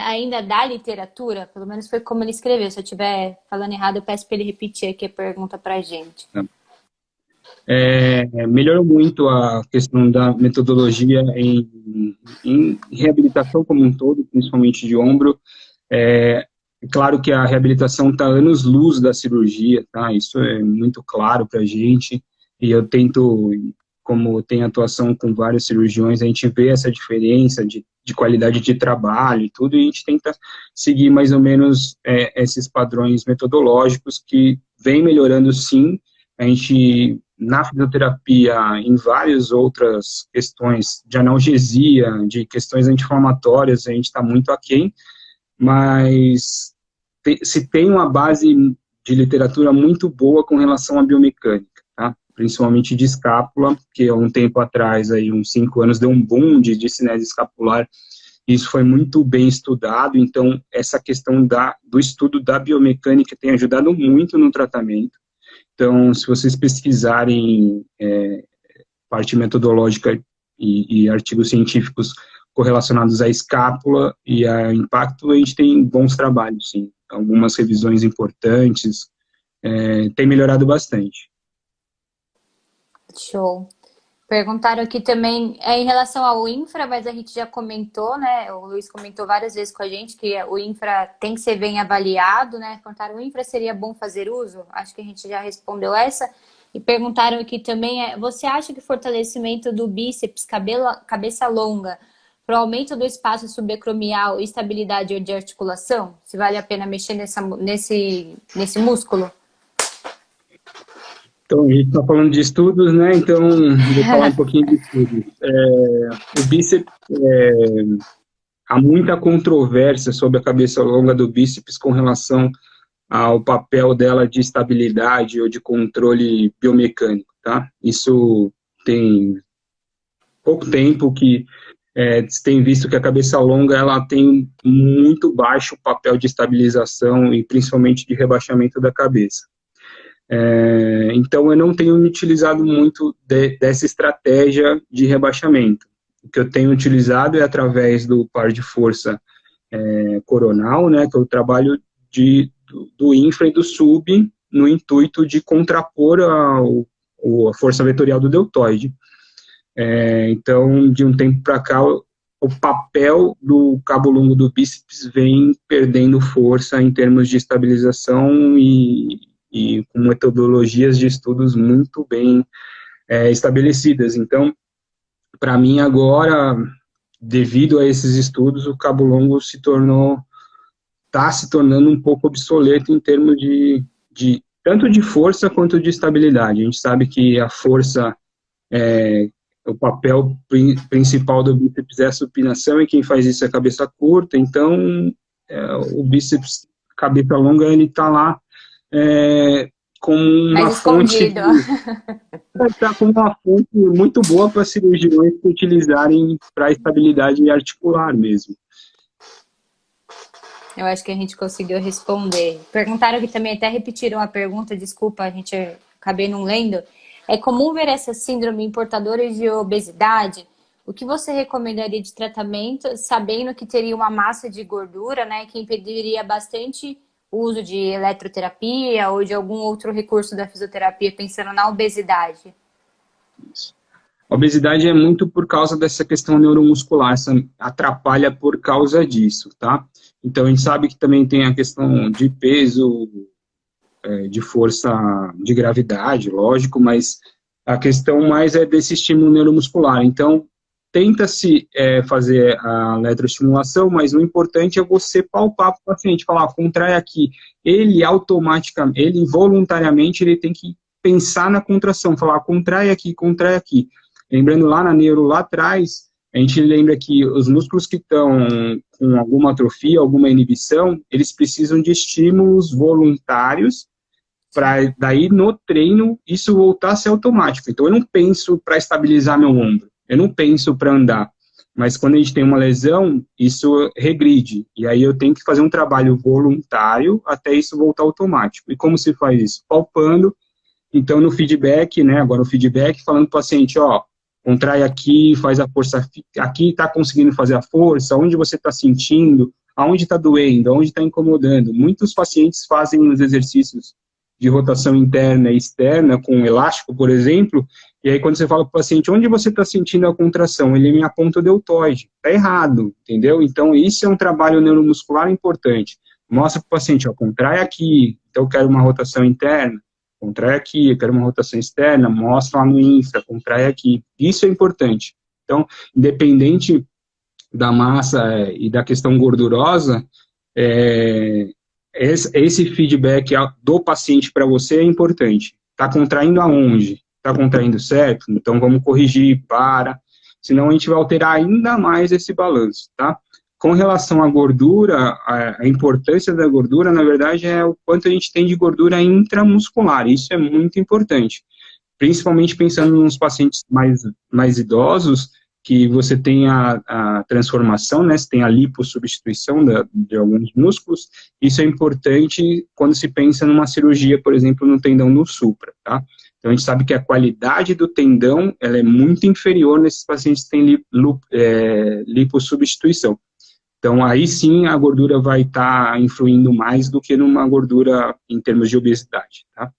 ainda dá literatura, pelo menos foi como ele escreveu. Se eu estiver falando errado, eu peço para ele repetir aqui a pergunta para a gente. Melhorou muito a questão da metodologia em reabilitação como um todo, principalmente de ombro. Claro que a reabilitação está anos-luz da cirurgia, tá? Isso é muito claro para a gente, e eu tento, como tem atuação com vários cirurgiões, a gente vê essa diferença de qualidade de trabalho e tudo, e a gente tenta seguir mais ou menos esses padrões metodológicos que vem melhorando sim. A gente, na fisioterapia, em várias outras questões de analgesia, de questões anti-inflamatórias, a gente está muito aquém, mas se tem uma base de literatura muito boa com relação à biomecânica, tá? Principalmente de escápula, que há um tempo atrás, aí, uns 5 anos, deu um boom de cinese escapular. Isso foi muito bem estudado, então essa questão do estudo da biomecânica tem ajudado muito no tratamento. Então, se vocês pesquisarem parte metodológica e artigos científicos correlacionados à escápula e a impacto, a gente tem bons trabalhos, sim. Algumas revisões importantes, tem melhorado bastante. Show. Perguntaram aqui também em relação ao infra, mas a gente já comentou, né? O Luiz comentou várias vezes com a gente que o infra tem que ser bem avaliado, né? Perguntaram, o infra seria bom fazer uso? Acho que a gente já respondeu essa. E perguntaram aqui também, você acha que o fortalecimento do bíceps, cabeça longa, para o aumento do espaço subacromial e estabilidade de articulação? Se vale a pena mexer nesse músculo? Então, a gente está falando de estudos, né? Então, vou falar um pouquinho de estudos. O bíceps, há muita controvérsia sobre a cabeça longa do bíceps com relação ao papel dela de estabilidade ou de controle biomecânico, tá? Isso tem pouco tempo que se tem visto que a cabeça longa ela tem muito baixo papel de estabilização e principalmente de rebaixamento da cabeça. Então, eu não tenho utilizado muito dessa estratégia de rebaixamento. O que eu tenho utilizado é através do par de força coronal, né, que eu trabalho do infra e do sub, no intuito de contrapor a força vetorial do deltoide. Então, de um tempo para cá, o papel do cabo longo do bíceps vem perdendo força em termos de estabilização e com metodologias de estudos muito bem estabelecidas. Então, para mim agora, devido a esses estudos, o cabo longo está se tornando um pouco obsoleto em termos de tanto de força quanto de estabilidade. A gente sabe que a força, o papel principal do bíceps é a supinação, e quem faz isso é a cabeça curta, então o bíceps, cabeça longa, ele está lá como uma fonte, tá como uma fonte muito boa para cirurgiões utilizarem para estabilidade articular mesmo. Eu acho que a gente conseguiu responder. Perguntaram aqui também, até repetiram a pergunta, desculpa, a gente acabei não lendo. É comum ver essa síndrome em portadores de obesidade? O que você recomendaria de tratamento, sabendo que teria uma massa de gordura, né, que impediria bastante o uso de eletroterapia ou de algum outro recurso da fisioterapia, pensando na obesidade? Isso. A obesidade é muito por causa dessa questão neuromuscular, atrapalha por causa disso, tá? Então, a gente sabe que também tem a questão de peso, de força, de gravidade, lógico, mas a questão mais é desse estímulo neuromuscular. Então, tenta-se fazer a eletroestimulação, mas o importante é você palpar para o paciente, falar, contrai aqui. Ele automaticamente, ele voluntariamente, ele tem que pensar na contração, falar, contrai aqui, contrai aqui. Lembrando lá na neuro, lá atrás, a gente lembra que os músculos que estão com alguma atrofia, alguma inibição, eles precisam de estímulos voluntários para daí no treino isso voltar a ser automático. Então eu não penso para estabilizar meu ombro, eu não penso para andar, mas quando a gente tem uma lesão, isso regride, e aí eu tenho que fazer um trabalho voluntário até isso voltar automático. E como se faz isso? Palpando. Então no feedback, né, agora o feedback falando para o paciente, ó, contrai aqui, faz a força aqui, está conseguindo fazer a força, onde você está sentindo, aonde está doendo, aonde está incomodando. Muitos pacientes fazem os exercícios de rotação interna e externa, com elástico, por exemplo, e aí quando você fala para o paciente, onde você está sentindo a contração? Ele me aponta o deltoide. Está errado, entendeu? Então, isso é um trabalho neuromuscular importante. Mostra para o paciente, ó, contrai aqui, então eu quero uma rotação interna, contrai aqui, eu quero uma rotação externa, mostra lá no infra, contrai aqui. Isso é importante. Então, independente da massa e da questão gordurosa, esse feedback do paciente para você é importante. Está contraindo aonde? Está contraindo certo? Então vamos corrigir, senão a gente vai alterar ainda mais esse balanço, tá? com relação à gordura, a importância da gordura, na verdade, é o quanto a gente tem de gordura intramuscular. Isso é muito importante, principalmente pensando nos pacientes mais idosos, que você tem a transformação, né, você tem a lipossubstituição de alguns músculos. Isso é importante quando se pensa numa cirurgia, por exemplo, no tendão no supra, tá? Então, a gente sabe que a qualidade do tendão, ela é muito inferior nesses pacientes que têm lipossubstituição. Então, aí sim, a gordura vai estar influindo mais do que numa gordura em termos de obesidade, tá?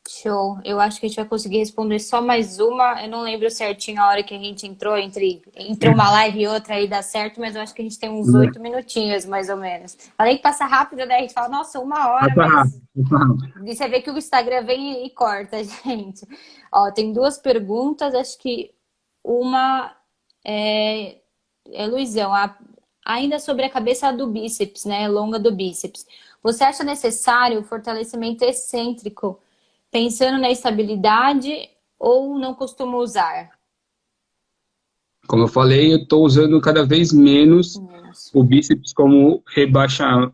Show. Eu acho que a gente vai conseguir responder só mais uma. Eu não lembro certinho a hora que a gente entrou, entre uma live e outra aí dá certo, mas eu acho que a gente tem uns 8 minutinhos, mais ou menos. Falei que passa rápido, né? A gente fala, nossa, 1 hora, mas... E você vê que o Instagram vem e corta, gente. Ó, tem 2 perguntas, acho que uma Luizão, ainda sobre a cabeça do bíceps, né? Longa do bíceps. Você acha necessário o fortalecimento excêntrico pensando na estabilidade ou não costumo usar? Como eu falei, eu estou usando cada vez menos o bíceps como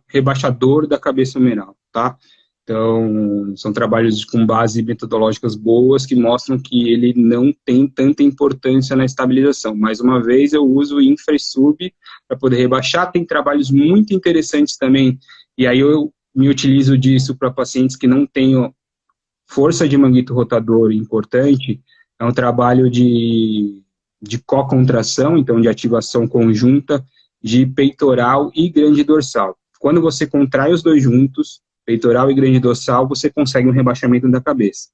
rebaixador da cabeça humeral, tá? Então, são trabalhos com base metodológicas boas que mostram que ele não tem tanta importância na estabilização. Mais uma vez, eu uso o infra e sub para poder rebaixar. Tem trabalhos muito interessantes também, e aí eu me utilizo disso para pacientes que não tenham força de manguito rotador importante. É um trabalho de co-contração, então de ativação conjunta de peitoral e grande dorsal. Quando você contrai os dois juntos, peitoral e grande dorsal, você consegue um rebaixamento da cabeça.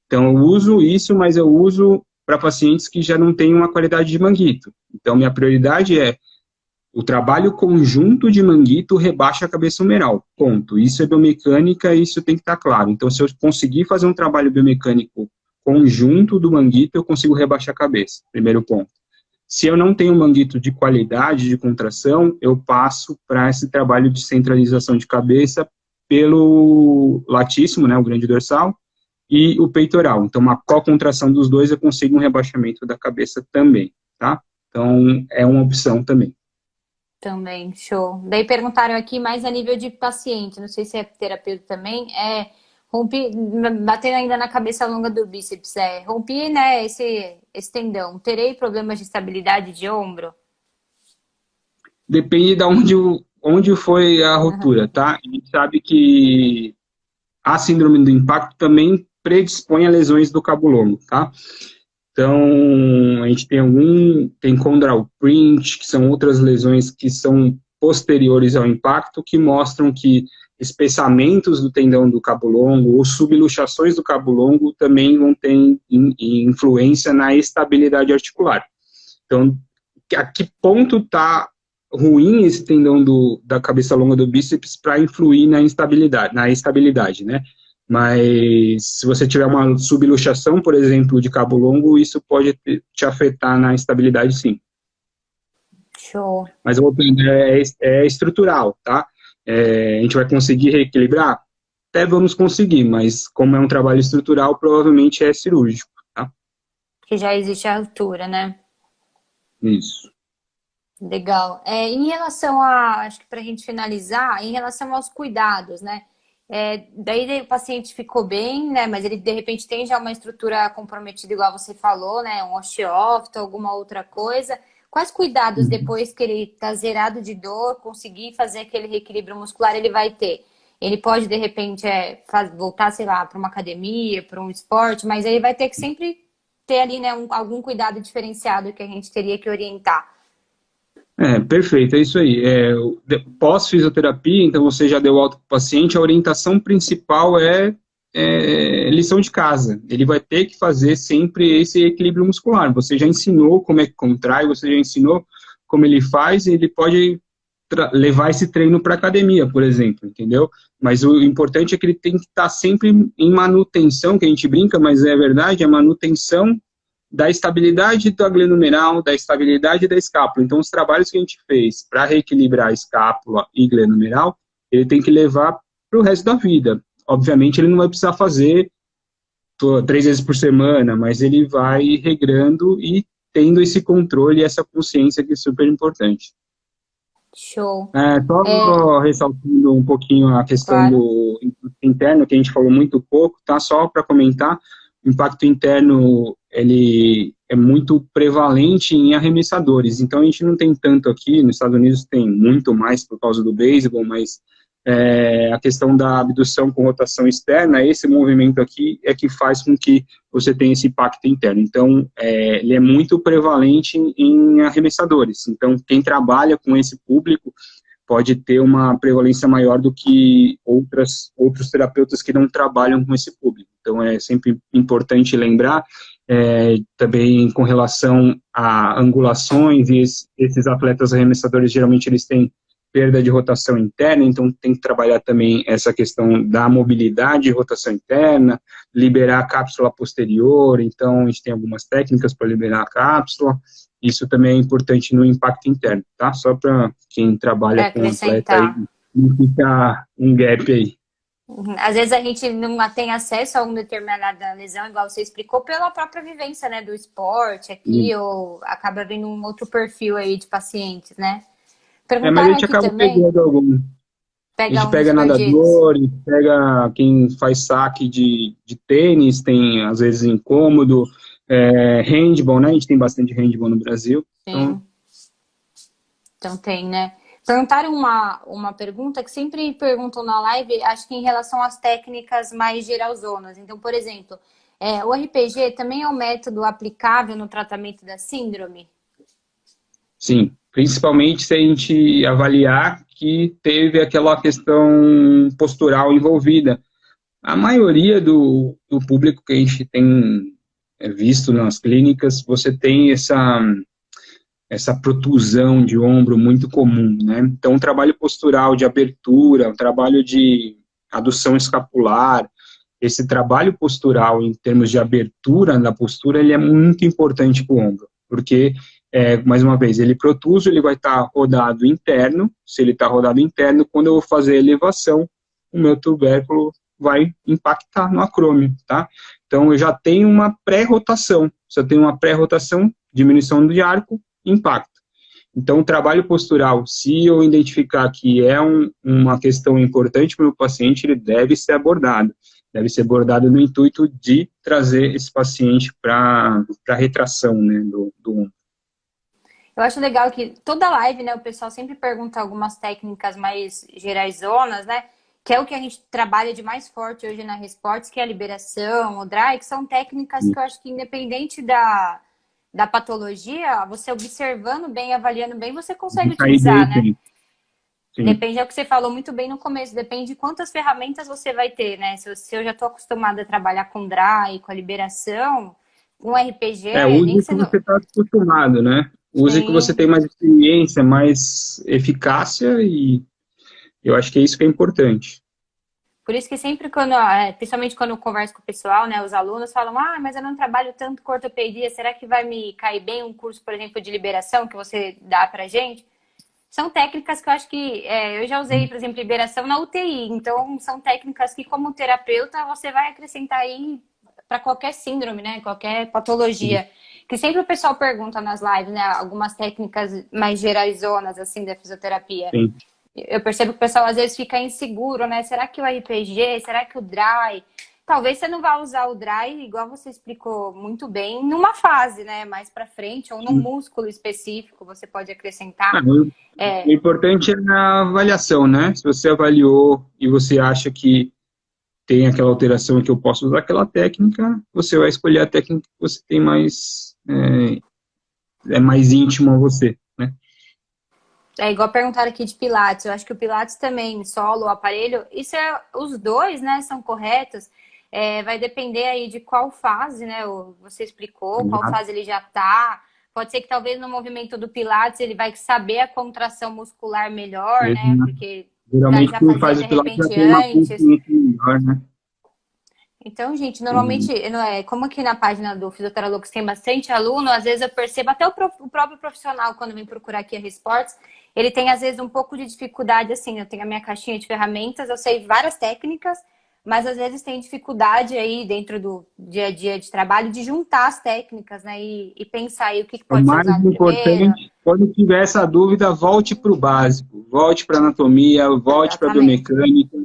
Então, eu uso isso, mas eu uso para pacientes que já não têm uma qualidade de manguito. Então, minha prioridade é o trabalho conjunto de manguito rebaixa a cabeça humeral, ponto. Isso é biomecânica, isso tem que estar claro. Então, se eu conseguir fazer um trabalho biomecânico conjunto do manguito, eu consigo rebaixar a cabeça, primeiro ponto. Se eu não tenho manguito de qualidade, de contração, eu passo para esse trabalho de centralização de cabeça pelo latíssimo, né, o grande dorsal, e o peitoral. Então, uma co-contração dos dois, eu consigo um rebaixamento da cabeça também, tá? Então, é uma opção também. Também, show. Daí perguntaram aqui mais a nível de paciente, não sei se é terapeuta também, rompi, batendo ainda na cabeça longa do bíceps, rompi, né, esse tendão, terei problemas de estabilidade de ombro? Depende de onde foi a ruptura, tá? A gente sabe que a síndrome do impacto também predispõe a lesões do cabo longo, tá? Então, a gente tem chondral print, que são outras lesões que são posteriores ao impacto, que mostram que espessamentos do tendão do cabo longo ou subluxações do cabo longo também vão ter influência na estabilidade articular. Então, a que ponto está ruim esse tendão da cabeça longa do bíceps para influir na estabilidade, né? Mas se você tiver uma subluxação, por exemplo, de cabo longo, isso pode te afetar na estabilidade, sim. Show. Mas é estrutural, tá? A gente vai conseguir reequilibrar? Até vamos conseguir, mas como é um trabalho estrutural, provavelmente é cirúrgico, tá? Que já existe a altura, né? Isso. Legal. Em relação acho que para a gente finalizar, em relação aos cuidados, né? Daí o paciente ficou bem, né? Mas ele de repente tem já uma estrutura comprometida, igual você falou, né? Um osteófito, alguma outra coisa. Quais cuidados depois que ele está zerado de dor, conseguir fazer aquele reequilíbrio muscular, ele vai ter? Ele pode, de repente, voltar, sei lá, para uma academia, para um esporte, mas ele vai ter que sempre ter ali, né, algum cuidado diferenciado que a gente teria que orientar. Perfeito, é isso aí. Pós-fisioterapia, então você já deu alta para o paciente, a orientação principal é lição de casa. Ele vai ter que fazer sempre esse equilíbrio muscular. Você já ensinou como é que contrai, você já ensinou como ele faz, e ele pode levar esse treino para academia, por exemplo, entendeu? Mas o importante é que ele tem que estar sempre em manutenção, que a gente brinca, mas é verdade, a manutenção da estabilidade do glenohumeral, da estabilidade da escápula. Então, os trabalhos que a gente fez para reequilibrar a escápula e glenohumeral, ele tem que levar para o resto da vida. Obviamente, ele não vai precisar fazer 3 vezes por semana, mas ele vai regrando e tendo esse controle e essa consciência que é super importante. Show. Só ressaltando um pouquinho a questão Claro. do impacto interno, que a gente falou muito pouco, tá? Só para comentar, o impacto interno, ele é muito prevalente em arremessadores, então a gente não tem tanto aqui, nos Estados Unidos tem muito mais por causa do beisebol, mas a questão da abdução com rotação externa, esse movimento aqui é que faz com que você tenha esse impacto interno. Então, ele é muito prevalente em arremessadores. Então, quem trabalha com esse público pode ter uma prevalência maior do que outros terapeutas que não trabalham com esse público. Então, é sempre importante lembrar, também com relação a angulações, e esses atletas arremessadores, geralmente, eles têm perda de rotação interna, então tem que trabalhar também essa questão da mobilidade e rotação interna, liberar a cápsula posterior, então a gente tem algumas técnicas para liberar a cápsula, isso também é importante no impacto interno, tá? Só para quem trabalha com atleta aí, não fica um gap aí. Às vezes a gente não tem acesso a uma determinada lesão, igual você explicou, pela própria vivência, né, do esporte aqui, ou acaba vindo um outro perfil aí de pacientes, né? Mas a gente acaba pegando algum. A gente pega nadador, a gente pega quem faz saque de tênis, tem às vezes incômodo, handball, né? A gente tem bastante handball no Brasil. Sim. Então tem, né? Perguntaram uma pergunta que sempre perguntam na live, acho que em relação às técnicas mais geralzonas. Então, por exemplo, o RPG também é um método aplicável no tratamento da síndrome? Sim, principalmente se a gente avaliar que teve aquela questão postural envolvida. A maioria do público que a gente tem visto nas clínicas, você tem essa protusão de ombro muito comum, né? Então, o trabalho postural de abertura, o trabalho de adução escapular, esse trabalho postural em termos de abertura da postura, ele é muito importante para o ombro, porque mais uma vez, ele protuso, ele vai estar rodado interno, se ele está rodado interno, quando eu vou fazer a elevação, o meu tubérculo vai impactar no acrômio, tá? Então, eu já tenho uma pré-rotação, se eu tenho uma pré-rotação, diminuição de arco, impacto. Então, o trabalho postural, se eu identificar que é uma questão importante para o meu paciente, ele deve ser abordado no intuito de trazer esse paciente para a retração, né, do ombro. Eu acho legal que toda live, né, o pessoal sempre pergunta algumas técnicas mais geraizonas, né, que é o que a gente trabalha de mais forte hoje na Resports, que é a liberação, o dry, que são técnicas que eu acho que independente da patologia, você observando bem, avaliando bem, você consegue utilizar, né? Sim. Depende, é o que você falou muito bem no começo, depende de quantas ferramentas você vai ter, né? Se eu já estou acostumada a trabalhar com dry, com a liberação, com RPG... use o que você está acostumado, né? Use que você tem mais experiência, mais eficácia, e eu acho que é isso que é importante. Por isso que sempre principalmente quando eu converso com o pessoal, né, os alunos falam, mas eu não trabalho tanto com ortopedia, será que vai me cair bem um curso, por exemplo, de liberação que você dá pra gente? São técnicas que eu acho que, eu já usei, por exemplo, liberação na UTI, então são técnicas que como terapeuta você vai acrescentar aí para qualquer síndrome, né, qualquer patologia. Que sempre o pessoal pergunta nas lives, né, algumas técnicas mais geraizonas, assim, da fisioterapia. Sim. Eu percebo que o pessoal às vezes fica inseguro, né? Será que o RPG? Será que o dry? Talvez você não vá usar o dry, igual você explicou muito bem, numa fase, né? Mais pra frente, ou num músculo específico, você pode acrescentar. O importante é a avaliação, né? Se você avaliou e você acha que tem aquela alteração que eu posso usar aquela técnica, você vai escolher a técnica que você tem mais... é mais íntimo a você, né? É igual perguntaram aqui de Pilates. Eu acho que o Pilates também, solo, o aparelho, isso os dois, né, são corretos. Vai depender aí de qual fase, né, você explicou, qual fase ele já tá. Pode ser que talvez no movimento do Pilates ele vai saber a contração muscular melhor, né, porque geralmente já fazia faz de o Pilates repente já tem uma antes. melhor, né? Então, gente, normalmente, como aqui na página do Fisioteralux tem bastante aluno, às vezes eu percebo, até o próprio profissional, quando vem procurar aqui a Resports, ele tem, às vezes, um pouco de dificuldade, assim, eu tenho a minha caixinha de ferramentas, eu sei várias técnicas, mas às vezes tem dificuldade aí dentro do dia a dia de trabalho de juntar as técnicas, né? E pensar aí o que O pode ser mais usado primeiro. importante, quando tiver essa dúvida, volte para o básico, volte para anatomia, volte para Exatamente. biomecânica,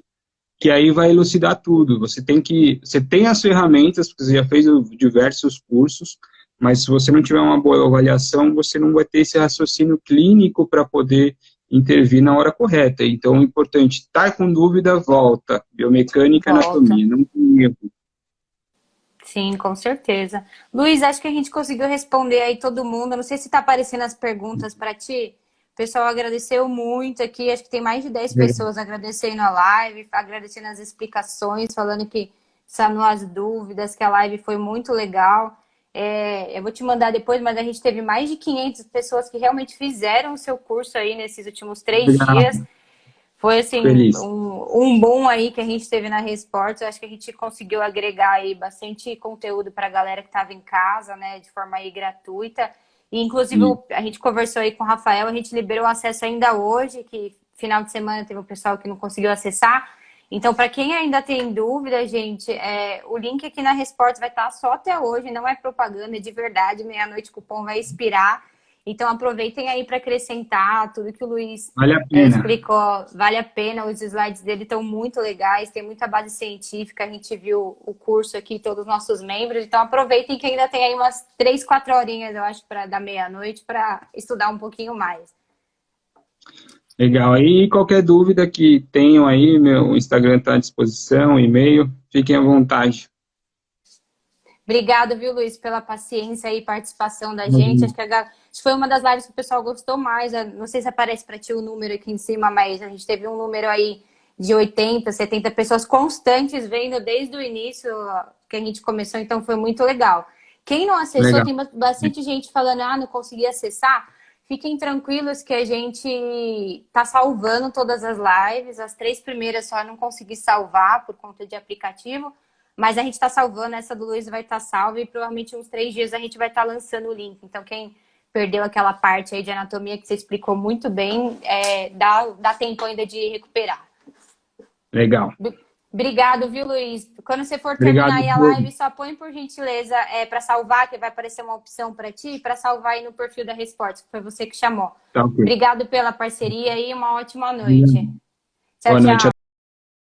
que aí vai elucidar tudo. Você tem as ferramentas, porque você já fez diversos cursos, mas se você não tiver uma boa avaliação, você não vai ter esse raciocínio clínico para poder intervir na hora correta. Então, o importante, tá com dúvida, volta. Biomecânica e Volta. anatomia, não tem erro. Sim, com certeza. Luiz, acho que a gente conseguiu responder aí todo mundo. Eu não sei se está aparecendo as perguntas para ti. O pessoal agradeceu muito aqui. Acho que tem mais de 10 pessoas agradecendo a live, agradecendo as explicações, falando que sanou as dúvidas, que a live foi muito legal. Eu vou te mandar depois, mas a gente teve mais de 500 pessoas que realmente fizeram o seu curso aí nesses últimos 3 dias. Obrigado, Foi assim, feliz. um boom aí que a gente teve na Resports. Eu acho que a gente conseguiu agregar aí bastante conteúdo para a galera que estava em casa, né, de forma aí gratuita. E inclusive E, a gente conversou aí com o Rafael, a gente liberou acesso ainda hoje, que final de semana teve um pessoal que não conseguiu acessar. Então, para quem ainda tem dúvida, gente, o link aqui na Resports vai estar só até hoje, não é propaganda, é de verdade, meia-noite o cupom vai expirar. Então, aproveitem aí para acrescentar tudo que o Luiz vale a pena. explicou. Vale a pena, os slides dele estão muito legais, tem muita base científica, a gente viu o curso aqui, todos os nossos membros. Então, aproveitem que ainda tem aí umas 3, 4 horinhas, eu acho, da meia-noite, para estudar um pouquinho mais. Legal. Aí, qualquer dúvida que tenham aí, meu Instagram está à disposição, e-mail, fiquem à vontade. Obrigada, viu, Luiz, pela paciência e participação da gente. Acho que foi uma das lives que o pessoal gostou mais. Não sei se aparece para ti o número aqui em cima, mas a gente teve um número aí de 80, 70 pessoas constantes vendo desde o início que a gente começou, então foi muito legal. Quem não acessou, Legal. tem bastante gente falando, não consegui acessar. Fiquem tranquilos que a gente tá salvando todas as lives. As 3 primeiras só não consegui salvar por conta de aplicativo. Mas a gente está salvando, essa do Luiz vai estar salva e provavelmente uns 3 dias a gente vai estar lançando o link. Então, quem perdeu aquela parte aí de anatomia que você explicou muito bem, dá tempo ainda de recuperar. Legal. Obrigado, viu, Luiz? Quando você for Obrigado, terminar aí a Bruno. live, só põe por gentileza para salvar, que vai aparecer uma opção para ti, para salvar aí no perfil da Resports, que foi você que chamou. Tá ok. Obrigado pela parceria e uma ótima noite. Tchau, Boa noite. tchau.